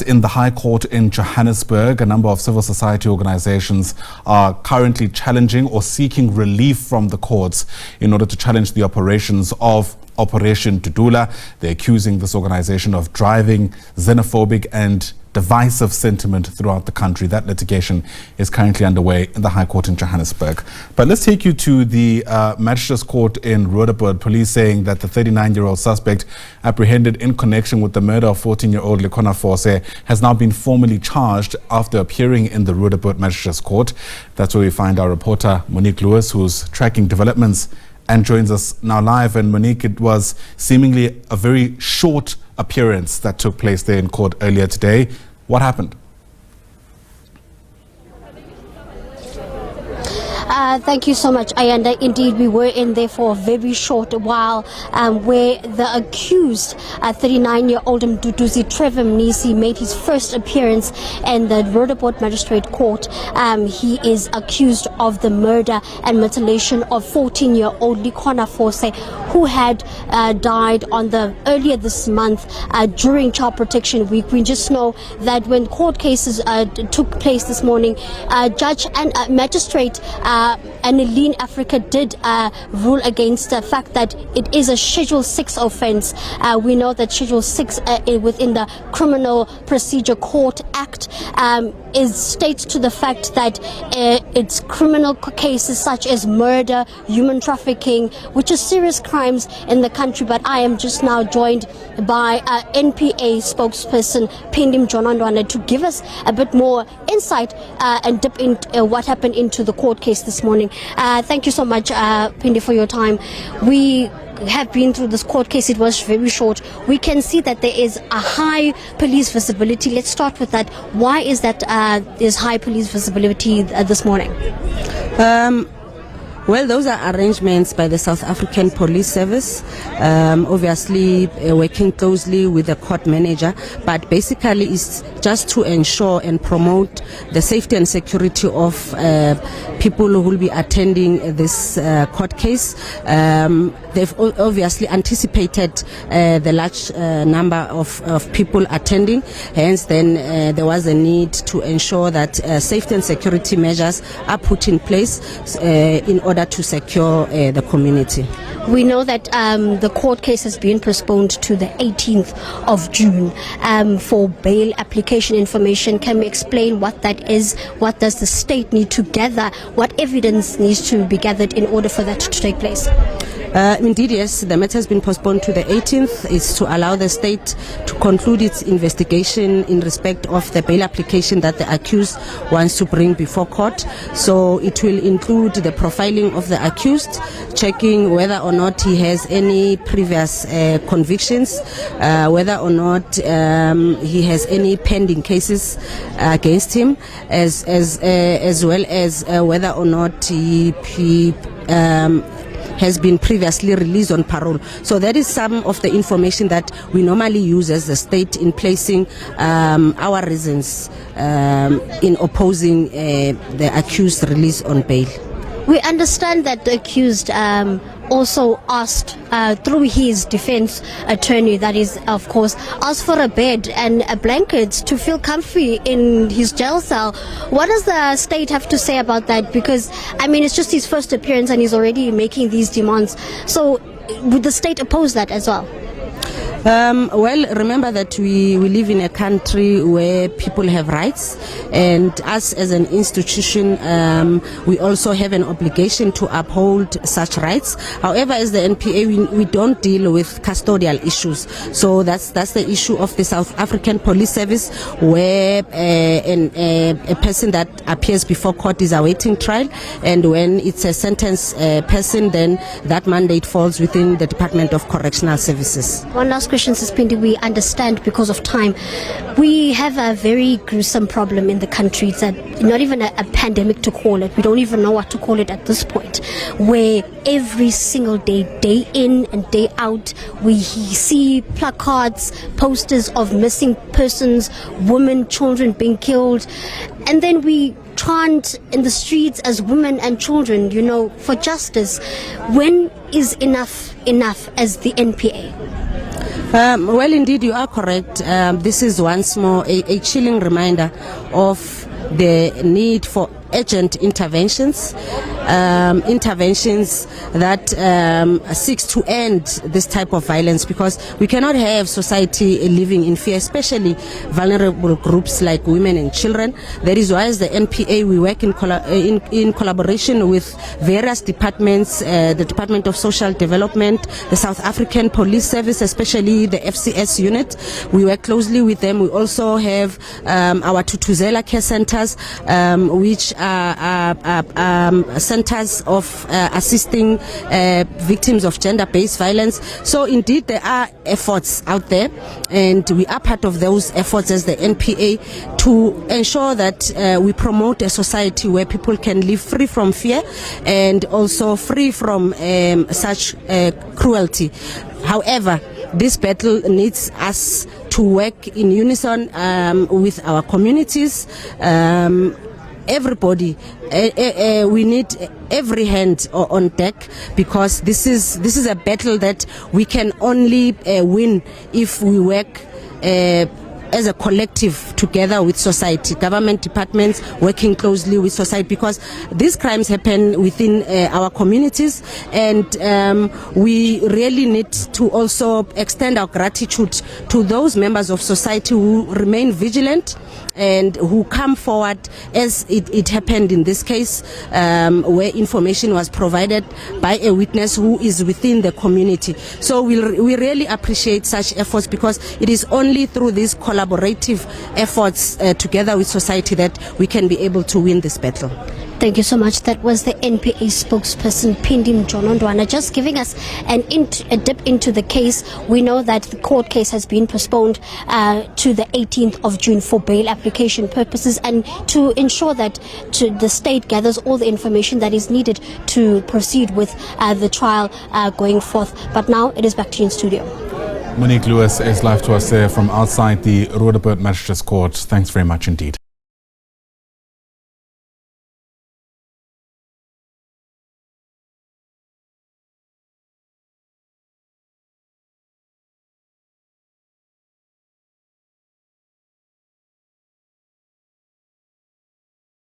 In the High Court in Johannesburg, a number of civil society organizations are currently challenging or seeking relief from the courts in order to challenge the operations of Operation Dudula. They're accusing this organization of driving xenophobic and divisive sentiment throughout the country. That litigation is currently underway in the High Court in Johannesburg. But let's take you to the Magistrate's Court in Roodepoort. Police saying that the 39-year-old suspect apprehended in connection with the murder of 14-year-old Likhona Fose has now been formally charged after appearing in the Roodepoort Magistrate's Court. That's where we find our reporter Monique Lewis, who's tracking developments and joins us now live. And Monique, it was seemingly a very short appearance that took place there in court earlier today. What happened? Thank you so much, Ayanda. Indeed, we were in there for a very short while where the accused, 39-year-old Mduduzi Trevor Mnisi, made his first appearance in the Roodepoort Magistrate Court. He is accused of the murder and mutilation of 14-year-old Likhona Fose, who had died earlier this month during Child Protection Week. We just know that when court cases took place this morning, Judge and Magistrate and Lean Africa did rule against the fact that it is a Schedule 6 offence. We know that Schedule 6 within the Criminal Procedure Court Act states to the fact that it's criminal cases such as murder, human trafficking, which are serious crimes in the country. But I am just now joined by NPA spokesperson Pindim Jonandwana to give us a bit more insight and dip in what happened into the court case this morning. Thank you so much, Pindi, for your time. We have been through this court case. It was very short. We can see that there is a high police visibility. Let's start with that. Why is that there's high police visibility this morning? Well, those are arrangements by the South African Police Service, obviously working closely with the court manager, but basically it's just to ensure and promote the safety and security of people who will be attending this court case. They've obviously anticipated the large number of people attending, hence then there was a need to ensure that safety and security measures are put in place in order to secure the community. We know that the court case has been postponed to the 18th of June for bail application information. Can we explain what that is? What does the state need to gather? What evidence needs to be gathered in order for that to take place? Indeed, yes, the matter has been postponed to the 18th. It's to allow the state to conclude its investigation in respect of the bail application that the accused wants to bring before court. So it will include the profiling of the accused, checking whether or not he has any previous convictions, whether or not he has any pending cases against him, as well as whether or not he has been previously released on parole. So that is some of the information that we normally use as the state in placing our reasons in opposing the accused release on bail. We understand that the accused also asked through his defense attorney, that is of course, asked for a bed and a blanket to feel comfy in his jail cell. What does the state have to say about that? Because I mean, it's just his first appearance and he's already making these demands. So would the state oppose that as well? Well, remember that we live in a country where people have rights, and us as an institution, we also have an obligation to uphold such rights. However, as the NPA, we don't deal with custodial issues. So that's the issue of the South African Police Service, where a person that appears before court is awaiting trial, and when it's a sentenced person, then that mandate falls within the Department of Correctional Services. One last question, Pindi. We understand because of time, we have a very gruesome problem in the country. It's not even a pandemic to call it. We don't even know what to call it at this point, where every single day, day in and day out, we see placards, posters of missing persons, women, children being killed, and then we chant in the streets as women and children, for justice. When is enough as the NPA? Well, indeed, you are correct. This is once more a chilling reminder of the need for urgent interventions, interventions that seeks to end this type of violence, because we cannot have society living in fear, especially vulnerable groups like women and children. That is why as the NPA we work in collaboration with various departments, the Department of Social Development, the South African Police Service, especially the FCS unit. We work closely with them. We also have our Tutuzela care centers, which are centers of assisting victims of gender-based violence. So indeed there are efforts out there, and we are part of those efforts as the NPA to ensure that we promote a society where people can live free from fear and also free from such cruelty. However, this battle needs us to work in unison with our communities. Everybody, we need every hand on deck, because this is a battle that we can only win if we work as a collective together with society, government departments working closely with society, because these crimes happen within our communities, and we really need to also extend our gratitude to those members of society who remain vigilant and who come forward, as it happened in this case, where information was provided by a witness who is within the community. So we really appreciate such efforts, because it is only through these collaborative efforts together with society that we can be able to win this battle. Thank you so much. That was the NPA spokesperson, Pindi Mjonondwana, just giving us a dip into the case. We know that the court case has been postponed to the 18th of June for bail application purposes, and to ensure that the state gathers all the information that is needed to proceed with the trial going forth. But now it is back to you in studio. Monique Lewis is live to us there from outside the Roodepoort Magistrate's Court. Thanks very much indeed.